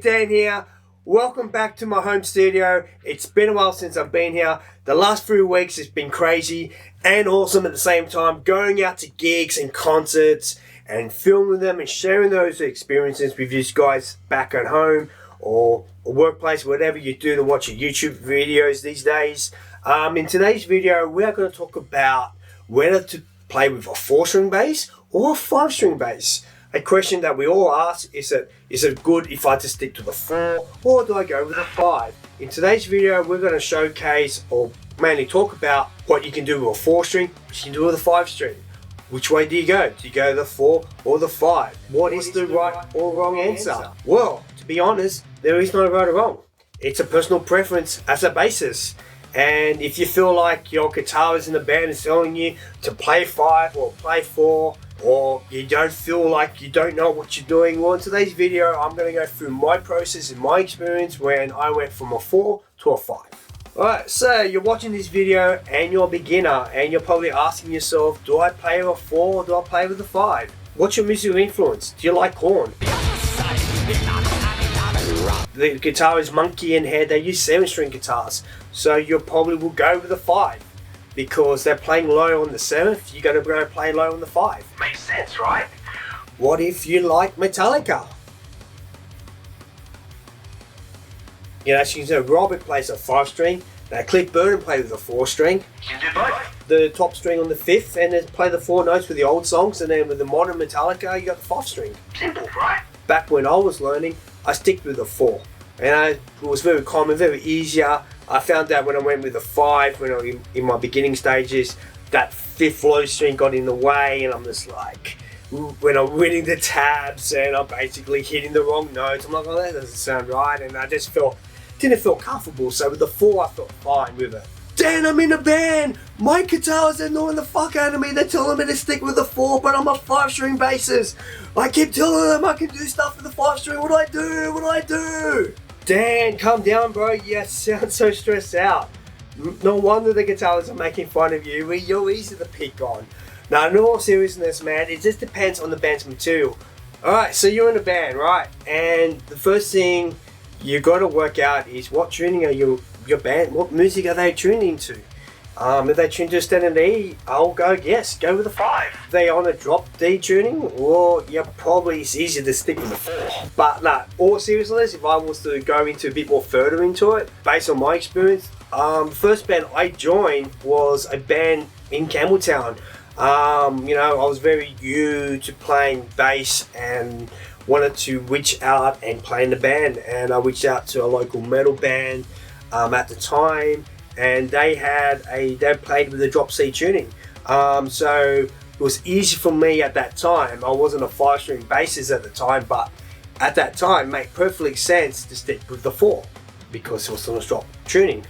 Dan here. Welcome back to my home studio. It's been a while since I've been here. The last few weeks has been crazy and awesome at the same time. Going out to gigs and concerts and filming them and sharing those experiences with you guys back at home or a workplace, whatever you do to watch your YouTube videos these days. In today's video, we are going to talk about whether to play with a 4-string bass or a 5-string bass. A question that we all ask is it good if I just stick to the 4 or do I go with a 5? In today's video, we're going to showcase or mainly talk about what you can do with a 4-string, what you can do with a 5-string. Which way do you go? Do you go the 4 or the 5? What is the right or wrong answer? Well, to be honest, there is no right or wrong. It's a personal preference as a bassist. And if you feel like your guitarist in the band is telling you to play 5 or play 4, or you don't feel like you don't know what you're doing, well, in today's video I'm going to go through my process and my experience when I went from a 4 to a 5. Alright, so you're watching this video and you're a beginner and you're probably asking yourself, do I play with a 4 or do I play with a 5? What's your musical influence? Do you like Korn? The guitar is Monkey and Head, they use 7-string guitars, so you probably will go with a 5. Because they're playing low on the 7th, you're going to go play low on the 5. Makes sense, right? What if you like Metallica? You know, you know, Robert plays a 5-string, now Cliff Burton plays with a 4-string. You can do both. The top string on the 5th, and then play the 4 notes with the old songs, and then with the modern Metallica, you got the 5-string. Simple, right? Back when I was learning, I stick with the 4. And it was very common, very easier. I found out when I went with a 5, when I was in my beginning stages, that 5th low string got in the way, and I'm just like, when I'm winning the tabs and I'm basically hitting the wrong notes, I'm like, oh, that doesn't sound right, and I just didn't feel comfortable. So with the 4, I felt fine with it. Dan, I'm in a band. My guitars are annoying the fuck out of me. They're telling me to stick with the 4, but I'm a 5-string bassist. I keep telling them I can do stuff with the 5-string. What do I do? What do I do? Dan, calm down, bro. You sound so stressed out. No wonder the guitarists are making fun of you. You're easy to pick on. Now, in all seriousness, man, it just depends on the band's material. Alright, so you're in a band, right? And the first thing you got to work out is what tuning are your band, what music are they tuning to? If they tune to a standard E, I'll go with a 5. If they on a drop D tuning, well, probably it's easier to stick with a 4. But nah, all seriousness, if I was to go into a bit more further into it, based on my experience, the first band I joined was a band in Campbelltown. You know, I was very new to playing bass and wanted to reach out and play in the band, and I reached out to a local metal band at the time, and they played with a drop C tuning. So it was easy for me at that time. I wasn't a 5-string bassist at the time, but at that time it made perfect sense to stick with the 4 because it was on a drop tuning.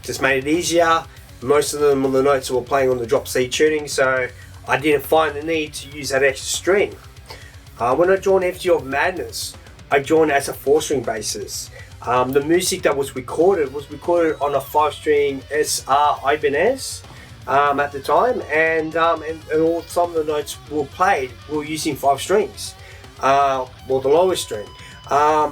Just made it easier. Most of them on the notes were playing on the drop C tuning, so I didn't find the need to use that extra string. When I joined Effigy of Madness, I joined as a 4-string bassist. The music that was recorded on a 5-string SR Ibanez at the time, and all some of the notes were using 5 strings, well, the lowest string.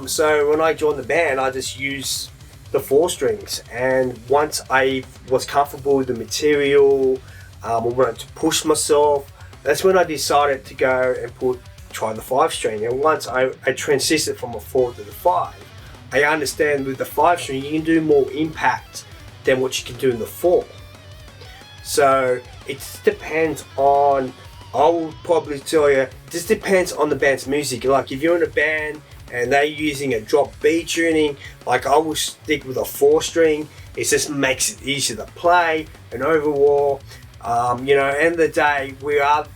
So when I joined the band, I just used the 4 strings, and once I was comfortable with the material, I wanted to push myself, that's when I decided to go and try the 5-string. And once I transitioned from a 4 to the 5, I understand with the 5-string you can do more impact than what you can do in the 4. So it depends on, I will probably tell you, this depends on the band's music. Like if you're in a band and they're using a drop B tuning, like I will stick with a 4-string. It just makes it easier to play, and overall, you know, end of the day, we are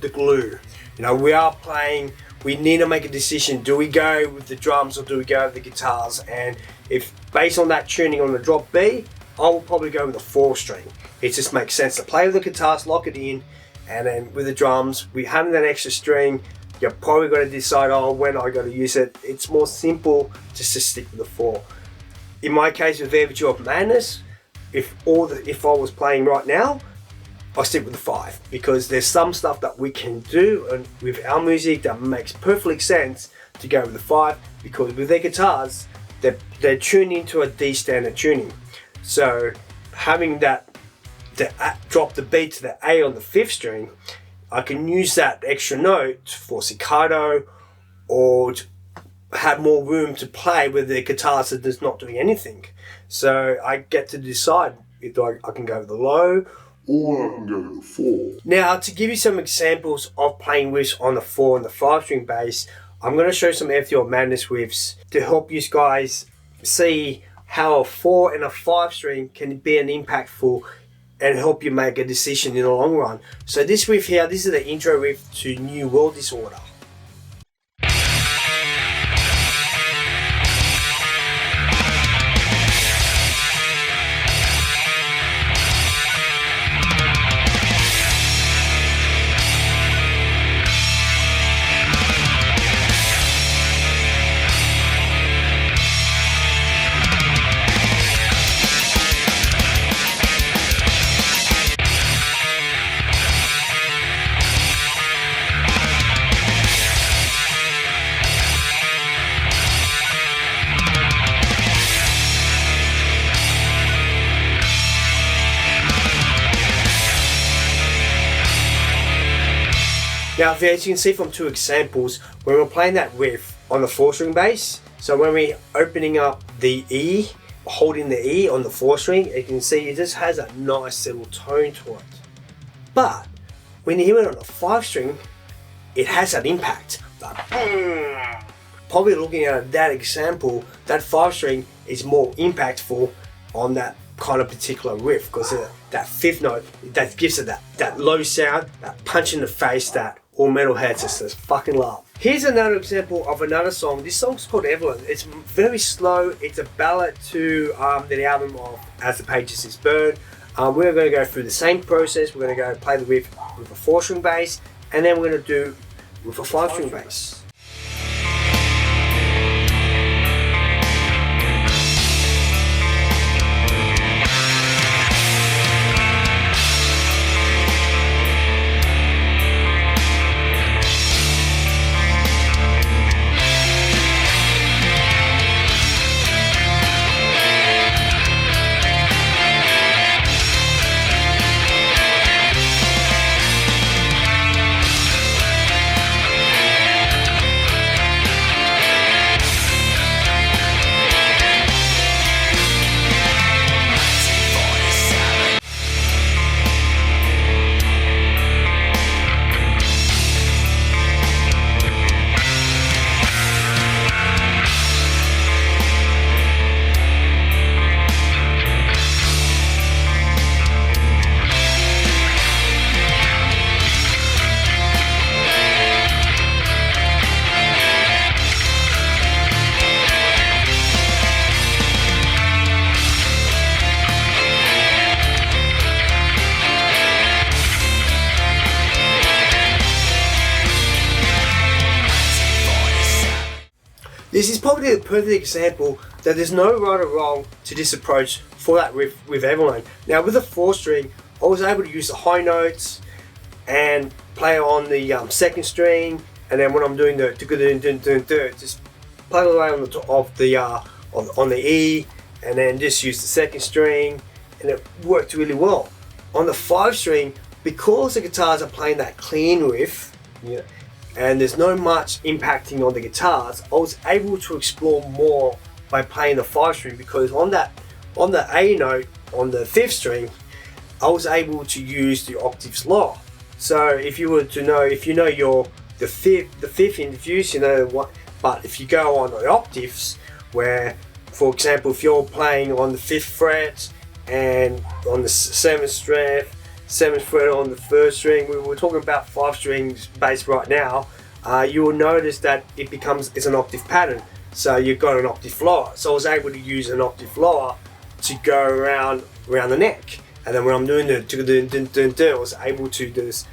the glue. You know, we are playing. We need to make a decision. Do we go with the drums or do we go with the guitars? And if based on that tuning on the drop B, I will probably go with a 4-string. It just makes sense to play with the guitars, lock it in, and then with the drums, we having that extra string, you're probably got to decide, when I got to use it. It's more simple just to stick with the 4. In my case with Effigy of Madness, if I was playing right now, I stick with the 5 because there's some stuff that we can do and with our music that makes perfect sense to go with the 5, because with their guitars, they're tuned into a D standard tuning. So having that, drop the B to the A on the 5th string, I can use that extra note for staccato or to have more room to play with the guitars that is not doing anything. So I get to decide if I can go with the low or I can go with the 4. Now, to give you some examples of playing riffs on the 4 and the 5 string bass, I'm going to show some Effigy of Madness riffs to help you guys see how a 4 and a 5 string can be an impactful and help you make a decision in the long run. So this riff here, this is the intro riff to New World Disorder. Now, as you can see from 2 examples, when we're playing that riff on the 4 string bass, so when we're opening up the E, holding the E on the 4 string, you can see it just has a nice little tone to it. But when you hear it on the 5 string, it has that impact. Like, boom. Probably looking at that example, that 5 string is more impactful on that kind of particular riff, because that 5th note, that gives it that low sound, that punch in the face that all metalheads just fucking love. Here's another example of another song. This song's called Evelyn. It's very slow. It's a ballad to the album of As the Pages Is Burned. We're going to go through the same process. We're going to go play the riff with a 4 string bass, and then we're going to do with a 5 string bass. This is probably the perfect example that there's no right or wrong to this approach for that riff with Evelyn. Now with the 4 string, I was able to use the high notes and play on the 2nd string, and then when I'm doing the just play all the way on the top of the on the E, and then just use the 2nd string, and it worked really well. On the 5 string, because the guitars are playing that clean riff, and there's no much impacting on the guitars, I was able to explore more by playing the 5 string, because on the A note on the 5th string, I was able to use the octaves lower. So if you were to know, if you know the fifth interviews, you know what. But if you go on the octaves, where, for example, if you're playing on the 5th fret and on the 7th fret on the 3rd string, we were talking about 5 strings bass right now, you will notice that it's an octave pattern. So you've got an octave lower. So I was able to use an octave lower to go around the neck. And then when I'm doing the I was able to just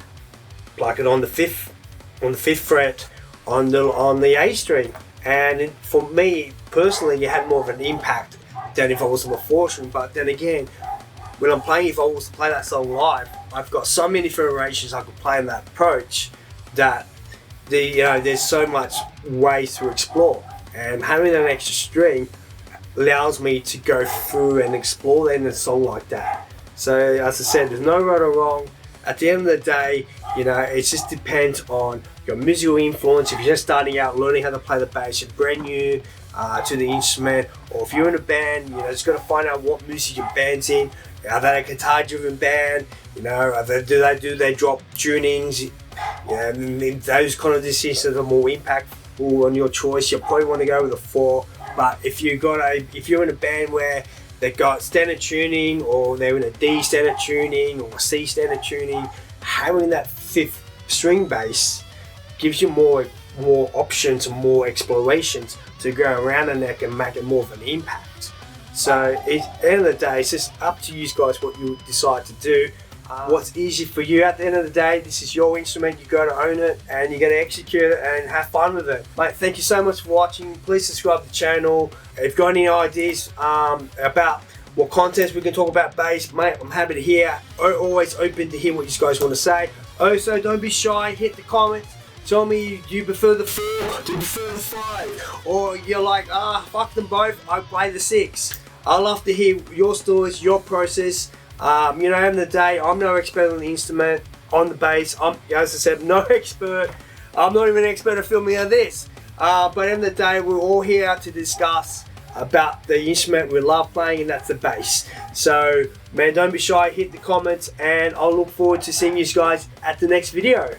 plug it on the 5th fret on the A string. And for me personally, it had more of an impact than if I was on the 4th string. But then again, when I'm playing, if I was to play that song live, I've got so many variations I could play in that approach that there's so much ways to explore, and having an extra string allows me to go through and explore in a song like that. So as I said, there's no right or wrong. At the end of the day, you know, it just depends on your musical influence. If you're just starting out learning how to play the bass, you're brand new to the instrument, or if you're in a band, you know, just got to find out what music your band's in. Are they a guitar-driven band? You know, do they drop tunings? Yeah, and those kind of decisions are more impactful on your choice. You probably want to go with a 4. But if you're in a band where they've got standard tuning, or they're in a D standard tuning or C standard tuning, having that 5th string bass gives you more options and more explorations to go around the neck and make it more of an impact. So at the end of the day, it's just up to you guys what you decide to do. What's easy for you. At the end of the day, this is your instrument. You got to own it, and you got to execute it and have fun with it. Mate, thank you so much for watching. Please subscribe to the channel. If you've got any ideas about what contents we can talk about bass, mate, I'm happy to hear. Always open to hear what you guys want to say. Also, don't be shy. Hit the comments. Tell me, do you prefer the 4, do you prefer the 5, or you're like, fuck them both, I play the 6. I love to hear your stories, your process. You know, at the end of the day, I'm no expert on the instrument, on the bass. I'm, as I said, no expert. I'm not even an expert at filming on this. But at the end of the day, we're all here to discuss about the instrument we love playing, and that's the bass. So, man, don't be shy, hit the comments, and I'll look forward to seeing you guys at the next video.